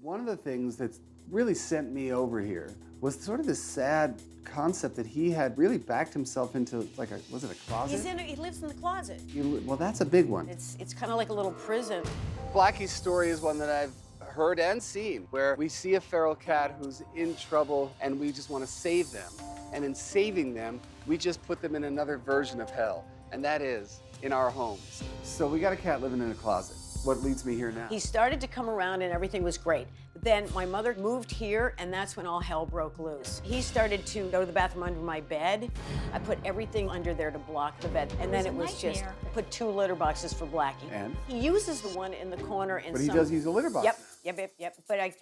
One of the things that's really sent me over here was sort of this sad concept that he had really backed himself into like was it a closet? He lives in the closet. Well, that's a big one. It's kind of like a little prison. Blackie's story is one that I've heard and seen, where we see a feral cat who's in trouble and we just want to save them. And in saving them, we just put them in another version of hell, and that is in our homes. So we got a cat living in a closet. What leads me here now? He started to come around and everything was great. But then my mother moved here and that's when all hell broke loose. He started to go to the bathroom under my bed. I put everything under there to block the bed. And then it was just, I put 2 litter boxes for Blackie. And? He uses the one in the corner and But he does use a litter box. Yep.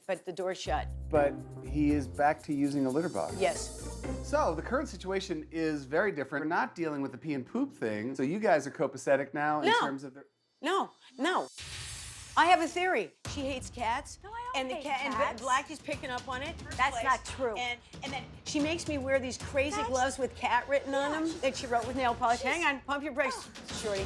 But the door's shut. But he is back to using a litter box. Yes. So the current situation is very different. We're not dealing with the pee and poop thing. So you guys are copacetic now in terms of the... No. I have a theory. She hates cats. No, I don't and hate and cats. Blackie's picking up on it. That's not true. And then she makes me wear these crazy gloves with cat written on them that she wrote with nail polish. Hang on, pump your brakes, shorty.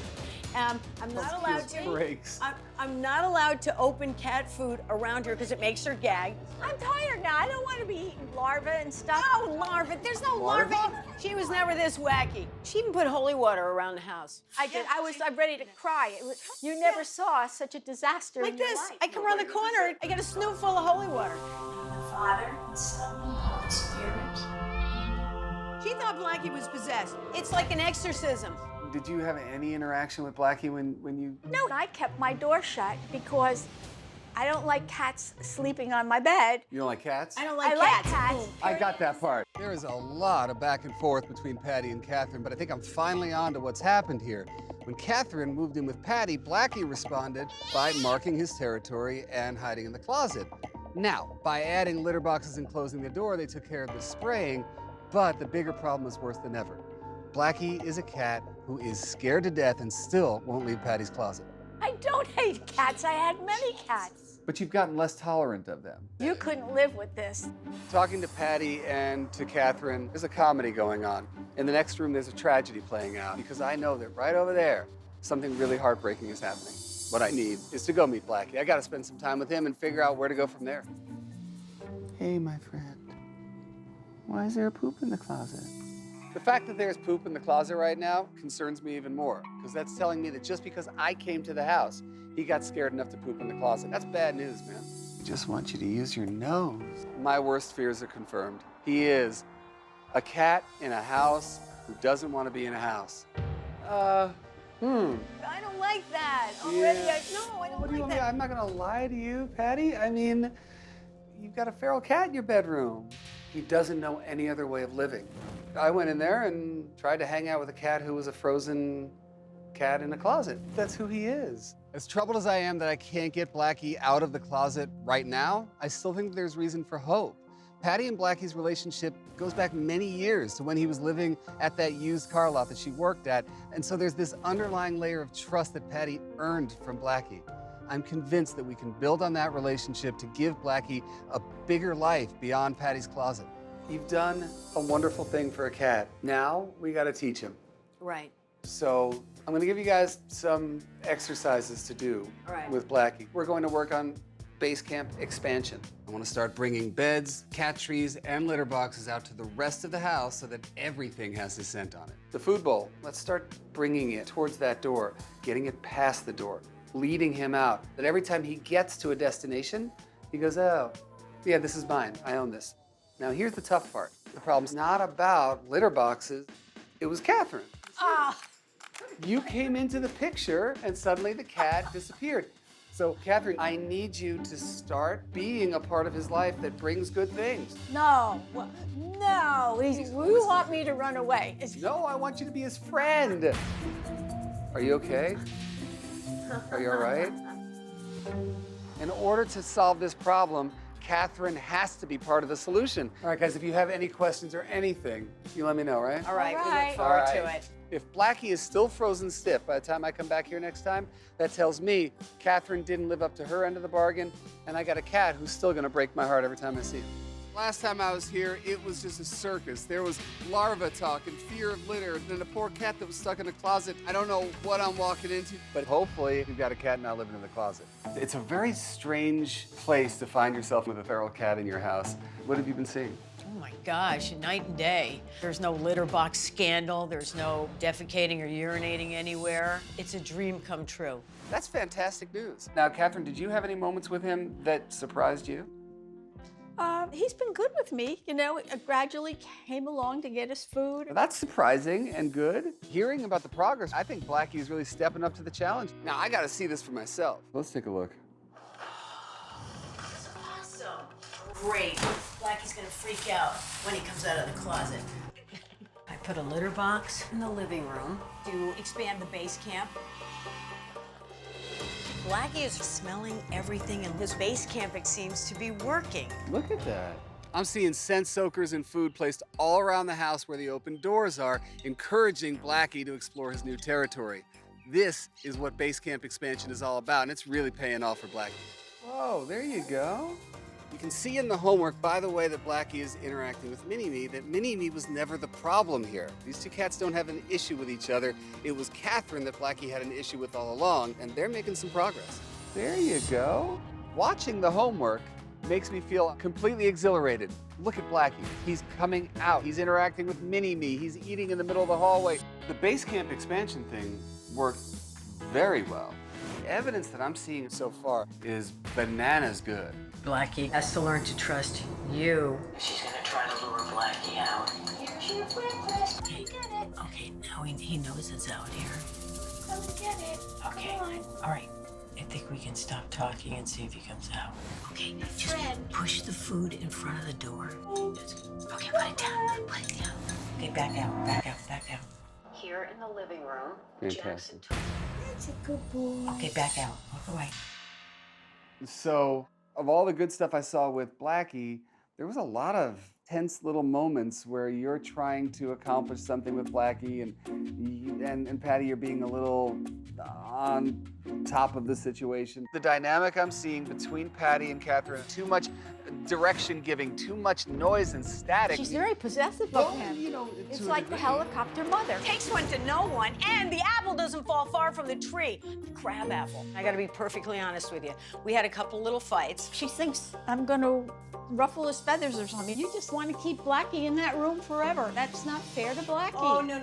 I'm not allowed to. Brakes. I'm not allowed to open cat food around her because it makes her gag. I'm tired now. I don't want to be eating larvae and stuff. Oh, larvae! There's no larvae. She was never this wacky. She even put holy water around the house. I did. I'm ready to cry. You never saw such a disaster Like in your this. life. I come around the corner. I get a snoot full of holy water. The Father, and Son, and Holy Spirit. She thought Blackie was possessed. It's like an exorcism. Did you have any interaction with Blackie when you... No, I kept my door shut because I don't like cats sleeping on my bed. You don't like cats? I don't like I cats. like cats. I got that part. There is a lot of back and forth between Patty and Catherine, but I think I'm finally on to what's happened here. When Catherine moved in with Patty, Blackie responded by marking his territory and hiding in the closet. Now, by adding litter boxes and closing the door, they took care of the spraying, but the bigger problem is worse than ever. Blackie is a cat who is scared to death and still won't leave Patty's closet. I don't hate cats. I had many cats. But you've gotten less tolerant of them. You couldn't live with this. Talking to Patty and to Catherine, there's a comedy going on. In the next room, there's a tragedy playing out because I know that right over there, something really heartbreaking is happening. What I need is to go meet Blackie. I gotta spend some time with him and figure out where to go from there. Hey, my friend. Why is there a poop in the closet? The fact that there's poop in the closet right now concerns me even more, because that's telling me that just because I came to the house, he got scared enough to poop in the closet. That's bad news, man. I just want you to use your nose. My worst fears are confirmed. He is a cat in a house who doesn't want to be in a house. I don't like that. Already, Yeah. I don't What do you like want me? that. I'm not gonna lie to you, Patty. I mean, you've got a feral cat in your bedroom. He doesn't know any other way of living. I went in there and tried to hang out with a cat who was a frozen cat in a closet. That's who he is. As troubled as I am that I can't get Blackie out of the closet right now, I still think there's reason for hope. Patty and Blackie's relationship goes back many years to when he was living at that used car lot that she worked at. And so there's this underlying layer of trust that Patty earned from Blackie. I'm convinced that we can build on that relationship to give Blackie a bigger life beyond Patty's closet. You've done a wonderful thing for a cat. Now we gotta teach him. Right. So I'm gonna give you guys some exercises to do All right. with Blackie. We're going to work on base camp expansion. I wanna start bringing beds, cat trees, and litter boxes out to the rest of the house so that everything has his scent on it. The food bowl, let's start bringing it towards that door, getting it past the door, leading him out, that every time he gets to a destination, he goes, oh, yeah, this is mine, I own this. Now here's the tough part. The problem's not about litter boxes, it was Catherine. Ah, You came into the picture and suddenly the cat disappeared. So Catherine, I need you to start being a part of his life that brings good things. no. No. You want me to run away. No, I want you to be his friend. Are you okay? Are you all right? In order to solve this problem, Catherine has to be part of the solution. All right, guys, if you have any questions or anything, you let me know, right? All right. All We right. look forward All to right. it. If Blackie is still frozen stiff by the time I come back here next time, that tells me Catherine didn't live up to her end of the bargain, and I got a cat who's still gonna break my heart every time I see him. Last time I was here, it was just a circus. There was larva talk and fear of litter, and then a poor cat that was stuck in a closet. I don't know what I'm walking into, but hopefully you've got a cat now living in the closet. It's a very strange place to find yourself with a feral cat in your house. What have you been seeing? Oh my gosh, night and day. There's no litter box scandal. There's no defecating or urinating anywhere. It's a dream come true. That's fantastic news. Now, Catherine, did you have any moments with him that surprised you? He's been good with me, you know, gradually came along to get us food. Well, that's surprising and good. Hearing about the progress, I think Blackie is really stepping up to the challenge. Now, I gotta see this for myself. Let's take a look. That's awesome. Great. Blackie's gonna freak out when he comes out of the closet. I put a litter box in the living room to expand the base camp. Blackie is smelling everything, and his base camping seems to be working. Look at that. I'm seeing scent soakers and food placed all around the house where the open doors are, encouraging Blackie to explore his new territory. This is what base camp expansion is all about, and it's really paying off for Blackie. Whoa, there you go. You can see in the homework, by the way that Blackie is interacting with Mini-Me, that Mini-Me was never the problem here. These two cats don't have an issue with each other. It was Catherine that Blackie had an issue with all along, and they're making some progress. There you go. Watching the homework makes me feel completely exhilarated. Look at Blackie. He's coming out. He's interacting with Mini-Me. He's eating in the middle of the hallway. The base camp expansion thing worked very well. The evidence that I'm seeing so far is bananas good. Blackie has to learn to trust you. She's gonna try to lure Blackie out. Here's your breakfast. Okay, Get it. okay, now he knows it's out here. Come get it. Okay, Come on. all right. I think we can stop talking and see if he comes out. Okay, just Fred. push the food in front of the door. Okay, put it down, put it down. Okay, back out, back out, back out. Here in the living room, Jackson. That's a good boy. Okay, back out, walk away. So, of all the good stuff I saw with Blackie, there was a lot of tense little moments where you're trying to accomplish something with Blackie, and Patty, you're being a little on top of the situation. The dynamic I'm seeing between Patty and Catherine, too much direction giving, too much noise and static. She's very possessive of him. It's to a like the degree. helicopter mother. Takes one to know one, and the apple doesn't fall far from the tree. The crab apple. I gotta be perfectly honest with you. We had a couple little fights. She thinks I'm gonna ruffle his feathers or something. You just want to keep Blackie in that room forever. That's not fair to Blackie. Oh, no.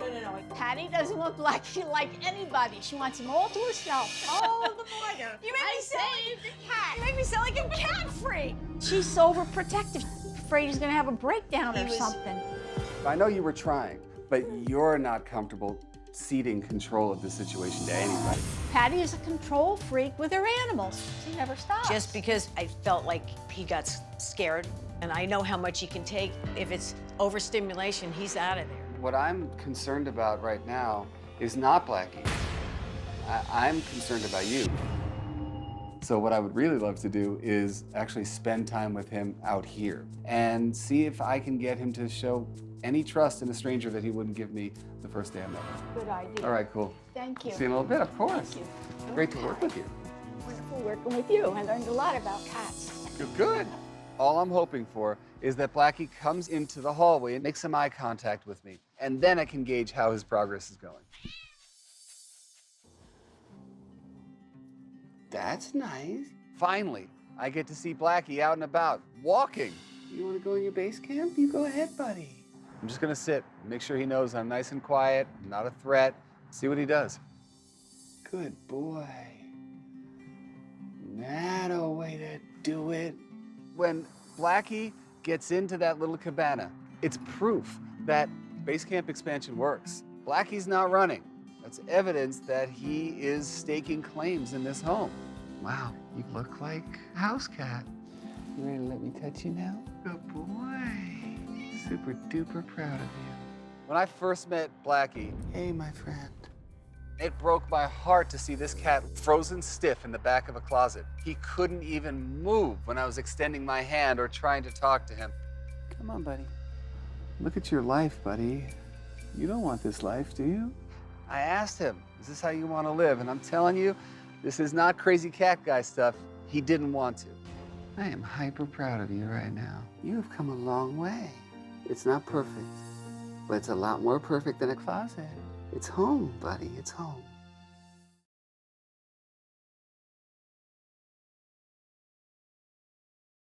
Patty doesn't want Blackie like anybody. She wants him all to herself. Oh, the border. You made me sound like a cat. You make me sound like a cat freak. She's so overprotective. Afraid he's gonna have a breakdown or He was- something. I know you were trying, but you're not comfortable ceding control of the situation to anybody. Patty is a control freak with her animals. She never stops. Just because I felt like he got scared, and I know how much he can take. If it's overstimulation, he's out of there. What I'm concerned about right now is not Blackie. I'm concerned about you. So what I would really love to do is actually spend time with him out here and see if I can get him to show any trust in a stranger that he wouldn't give me the first day I met him. Good idea. All right, cool. Thank you. See you in a little bit, of course. Thank you. Great to work with you. Wonderful working with you. I learned a lot about cats. You're good. All I'm hoping for is that Blackie comes into the hallway and makes some eye contact with me, and then I can gauge how his progress is going. That's nice. Finally, I get to see Blackie out and about, walking. You want to go in your base camp? You go ahead, buddy. I'm just gonna sit, make sure he knows I'm nice and quiet, not a threat, see what he does. Good boy. That a way to do it. When Blackie gets into that little cabana, it's proof that base camp expansion works. Blackie's not running. That's evidence that he is staking claims in this home. Wow, you look like a house cat. You ready to let me touch you now? Good boy. Super duper proud of you. When I first met Blackie, hey, my friend, it broke my heart to see this cat frozen stiff in the back of a closet. He couldn't even move when I was extending my hand or trying to talk to him. Come on, buddy. Look at your life, buddy. You don't want this life, do you? I asked him, is this how you want to live? And I'm telling you, this is not crazy cat guy stuff. He didn't want to. I am hyper proud of you right now. You've come a long way. It's not perfect, but it's a lot more perfect than a closet. It's home, buddy, it's home.